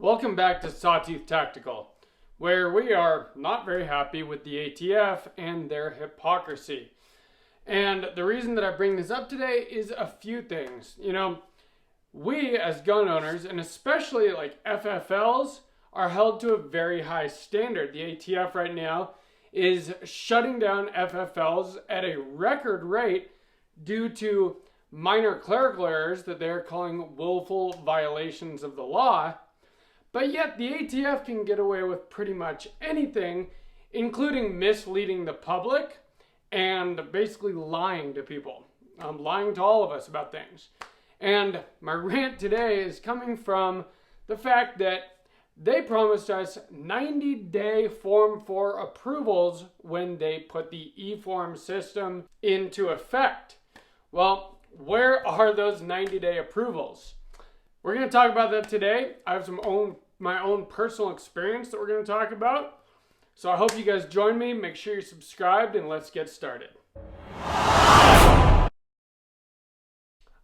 Welcome back to Sawtooth Tactical, where we are not very happy with the ATF and their hypocrisy. And the reason that I bring this up today is a few things. We as gun owners, and especially like FFLs, are held to a very high standard. The ATF right now is shutting down FFLs at a record rate due to minor clerical errors that they're calling willful violations of the law. But yet the ATF can get away with pretty much anything, including misleading the public and basically lying to people, lying to all of us about things. And my rant today is coming from the fact that they promised us 90-day Form 4 approvals when they put the e-form system into effect. Well, where are those 90-day approvals? We're going to talk about that today. I have my own personal experience that we're going to talk about. So I hope you guys join me. Make sure you're subscribed and let's get started.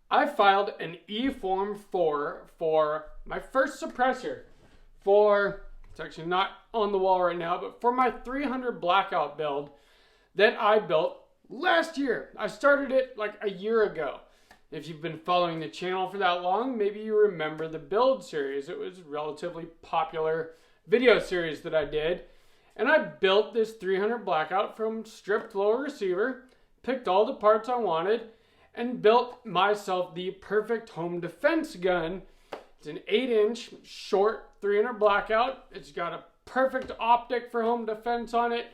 I filed an e-form 4 for my first suppressor it's actually not on the wall right now, but for my 300 blackout build that I built last year. I started it like a year ago. If you've been following the channel for that long, maybe you remember the build series. It was a relatively popular video series that I did. And I built this 300 blackout from stripped lower receiver, picked all the parts I wanted, and built myself the perfect home defense gun. It's an 8-inch short 300 blackout. It's got a perfect optic for home defense on it,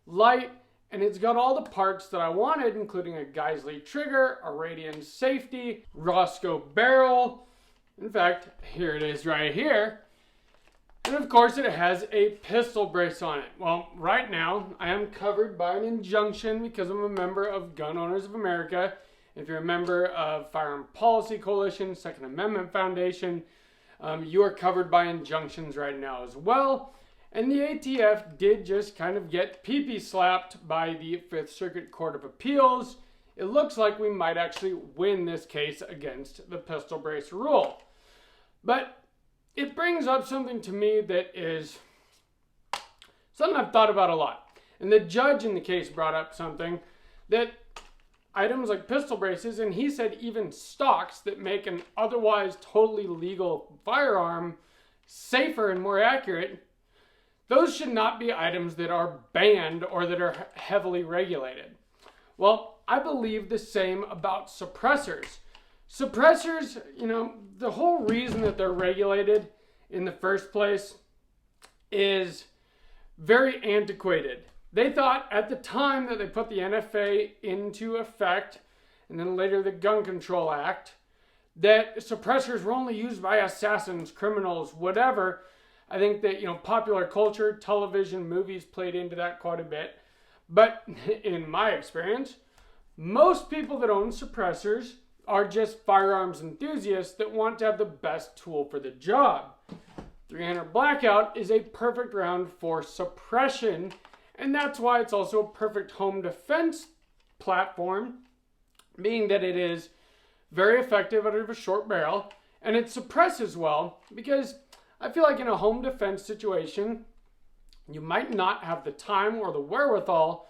light, and it's got all the parts that I wanted, including a Geisley trigger, a Radian safety, Roscoe barrel. In fact, here it is right here. And of course, it has a pistol brace on it. Well, right now, I am covered by an injunction because I'm a member of Gun Owners of America. If you're a member of Firearm Policy Coalition, Second Amendment Foundation, you are covered by injunctions right now as well. And the ATF did just kind of get pee-pee slapped by the Fifth Circuit Court of Appeals. It looks like we might actually win this case against the pistol brace rule. But it brings up something to me that is something I've thought about a lot. And the judge in the case brought up something that items like pistol braces, and he said even stocks that make an otherwise totally legal firearm safer and more accurate, those should not be items that are banned or that are heavily regulated. Well, I believe the same about suppressors. Suppressors, the whole reason that they're regulated in the first place is very antiquated. They thought at the time that they put the NFA into effect, and then later the Gun Control Act, that suppressors were only used by assassins, criminals, whatever. I think that, popular culture, television, movies played into that quite a bit. But in my experience, most people that own suppressors are just firearms enthusiasts that want to have the best tool for the job. 300 Blackout is a perfect round for suppression, and that's why it's also a perfect home defense platform, being that it is very effective out of a short barrel, and it suppresses well, because I feel like in a home defense situation, you might not have the time or the wherewithal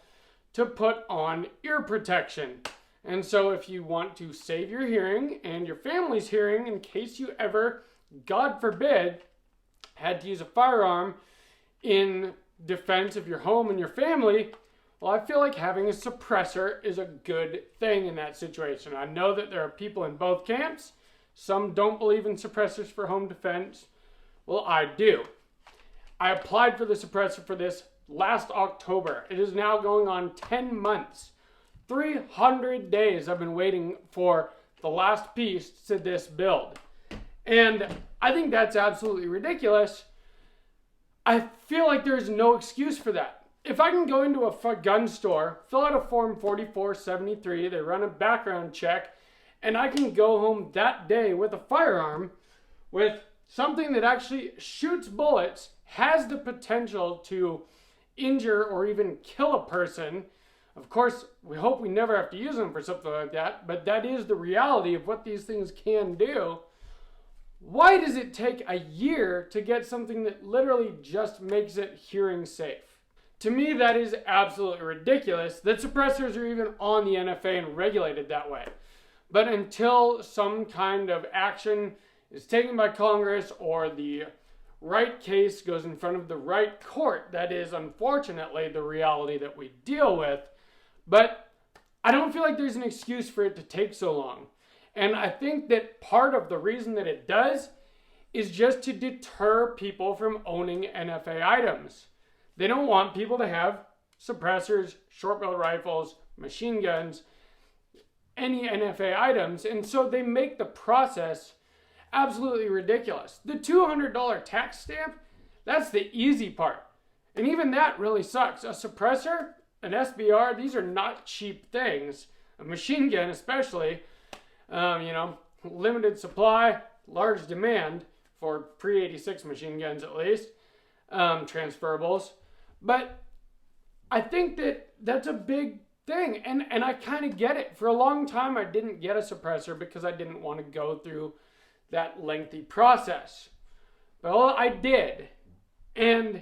to put on ear protection. And so if you want to save your hearing and your family's hearing in case you ever, God forbid, had to use a firearm in defense of your home and your family, well, I feel like having a suppressor is a good thing in that situation. I know that there are people in both camps. Some don't believe in suppressors for home defense. Well, I do. I applied for the suppressor for this last October. It is now going on 10 months. 300 days I've been waiting for the last piece to this build. And I think that's absolutely ridiculous. I feel like there's no excuse for that. If I can go into a gun store, fill out a Form 4473, they run a background check, and I can go home that day with a firearm with something that actually shoots bullets, has the potential to injure or even kill a person. Of course, we hope we never have to use them for something like that, but that is the reality of what these things can do. Why does it take a year to get something that literally just makes it hearing safe? To me, that is absolutely ridiculous that suppressors are even on the NFA and regulated that way. But until some kind of action is taken by Congress or the right case goes in front of the right court, that is unfortunately the reality that we deal with. But I don't feel like there's an excuse for it to take so long. And I think that part of the reason that it does is just to deter people from owning NFA items. They don't want people to have suppressors, short-barreled rifles, machine guns, any NFA items, and so they make the process absolutely ridiculous. The $200 tax stamp, that's the easy part. And even that really sucks. A suppressor, an SBR, these are not cheap things. A machine gun especially, limited supply, large demand for pre-86 machine guns at least, transferables. But I think that that's a big thing, and I kind of get it. For a long time, I didn't get a suppressor because I didn't want to go through that lengthy process. Well, I did, and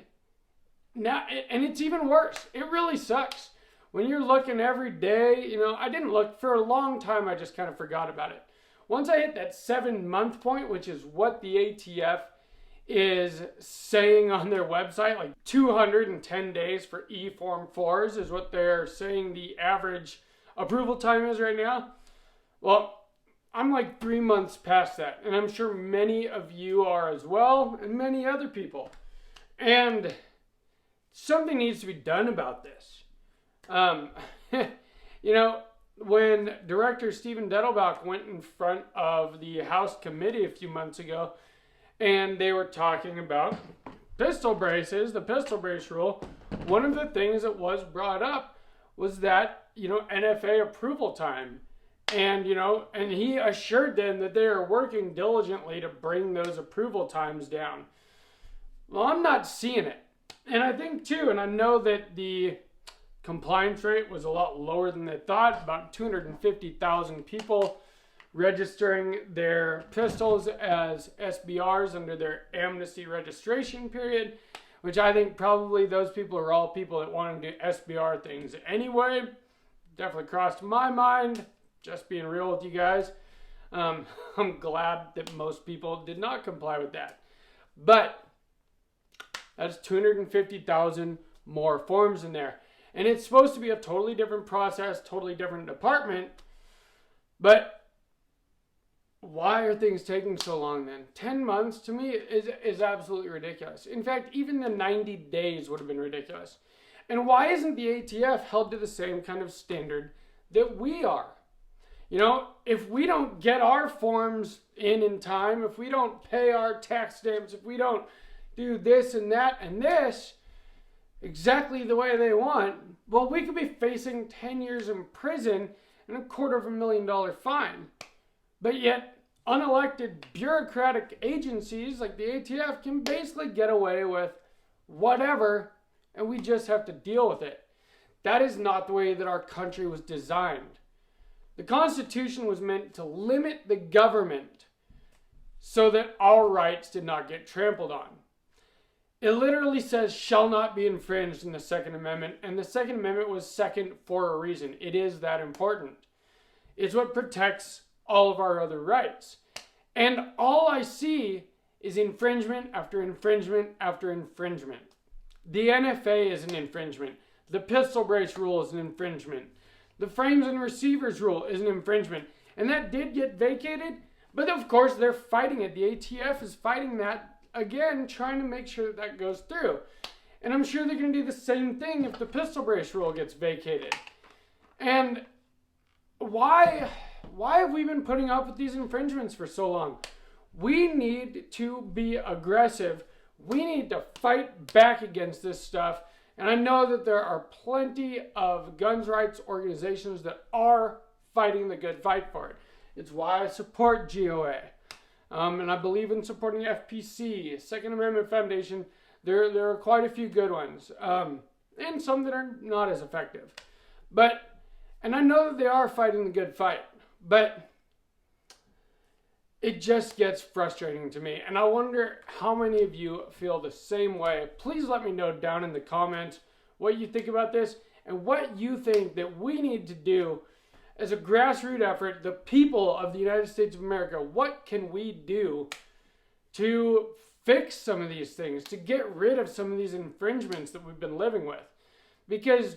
now, and it's even worse. It really sucks when you're looking every day. I didn't look for a long time. I just kind of forgot about it. Once I hit that 7-month point, which is what the ATF is saying on their website, like 210 days for E-Form 4s is what they're saying the average approval time is right now. Well, I'm like 3 months past that, and I'm sure many of you are as well, and many other people. And something needs to be done about this. When Director Stephen Dettelbach went in front of the House committee a few months ago, and they were talking about pistol braces, the pistol brace rule, one of the things that was brought up was that, NFA approval time. And, and he assured them that they are working diligently to bring those approval times down. Well, I'm not seeing it. And I think too, and I know that the compliance rate was a lot lower than they thought, about 250,000 people registering their pistols as SBRs under their amnesty registration period, which I think probably those people are all people that want to do SBR things anyway. Definitely crossed my mind, just being real with you guys. I'm glad that most people did not comply with that. But that's 250,000 more forms in there. And it's supposed to be a totally different process, totally different department. But why are things taking so long then? 10 months to me is absolutely ridiculous. In fact, even the 90 days would have been ridiculous. And why isn't the ATF held to the same kind of standard that we are? If we don't get our forms in time, if we don't pay our tax stamps, if we don't do this and that and this exactly the way they want, well, we could be facing 10 years in prison and $250,000 fine. But yet, unelected bureaucratic agencies like the ATF can basically get away with whatever, and we just have to deal with it. That is not the way that our country was designed. The Constitution was meant to limit the government so that our rights did not get trampled on. It literally says shall not be infringed in the Second Amendment, and the Second Amendment was second for a reason. It is that important. It's what protects all of our other rights. And all I see is infringement after infringement after infringement. The NFA is an infringement. The pistol brace rule is an infringement. The frames and receivers rule is an infringement. And that did get vacated, but of course they're fighting it. The ATF is fighting that again, trying to make sure that that goes through. And I'm sure they're going to do the same thing if the pistol brace rule gets vacated. And why have we been putting up with these infringements for so long? We need to be aggressive. We need to fight back against this stuff. And I know that there are plenty of guns rights organizations that are fighting the good fight for it. It's why I support GOA. And I believe in supporting FPC, Second Amendment Foundation. There are quite a few good ones. And some that are not as effective. And I know that they are fighting the good fight. But it just gets frustrating to me. And I wonder how many of you feel the same way. Please let me know down in the comments what you think about this and what you think that we need to do as a grassroots effort, the people of the United States of America. What can we do to fix some of these things, to get rid of some of these infringements that we've been living with? Because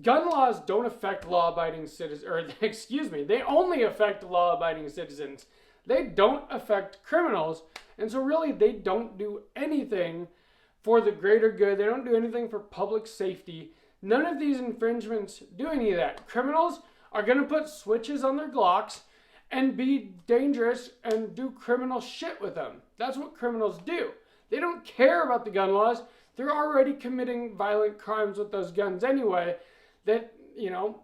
gun laws don't affect law-abiding citizens, or excuse me, they only affect law-abiding citizens. They don't affect criminals, and so really they don't do anything for the greater good. They don't do anything for public safety. None of these infringements do any of that. Criminals are going to put switches on their Glocks and be dangerous and do criminal shit with them. That's what criminals do. They don't care about the gun laws. They're already committing violent crimes with those guns anyway. That, you know,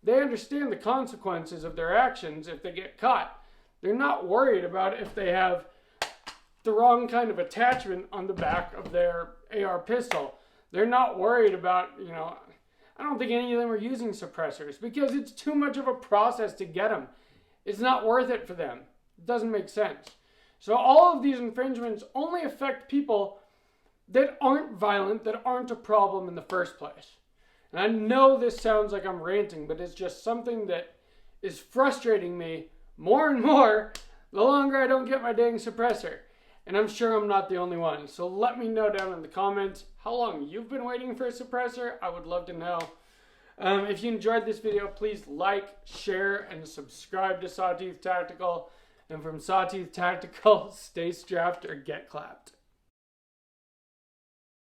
they understand the consequences of their actions if they get caught. They're not worried about if they have the wrong kind of attachment on the back of their AR pistol. They're not worried about, you know, I don't think any of them are using suppressors because it's too much of a process to get them. It's not worth it for them. It doesn't make sense. So all of these infringements only affect people that aren't violent, that aren't a problem in the first place. And I know this sounds like I'm ranting, but it's just something that is frustrating me more and more the longer I don't get my dang suppressor. And I'm sure I'm not the only one. So let me know down in the comments how long you've been waiting for a suppressor. I would love to know. If you enjoyed this video, please like, share, and subscribe to Sawtooth Tactical. And from Sawtooth Tactical, stay strapped or get clapped.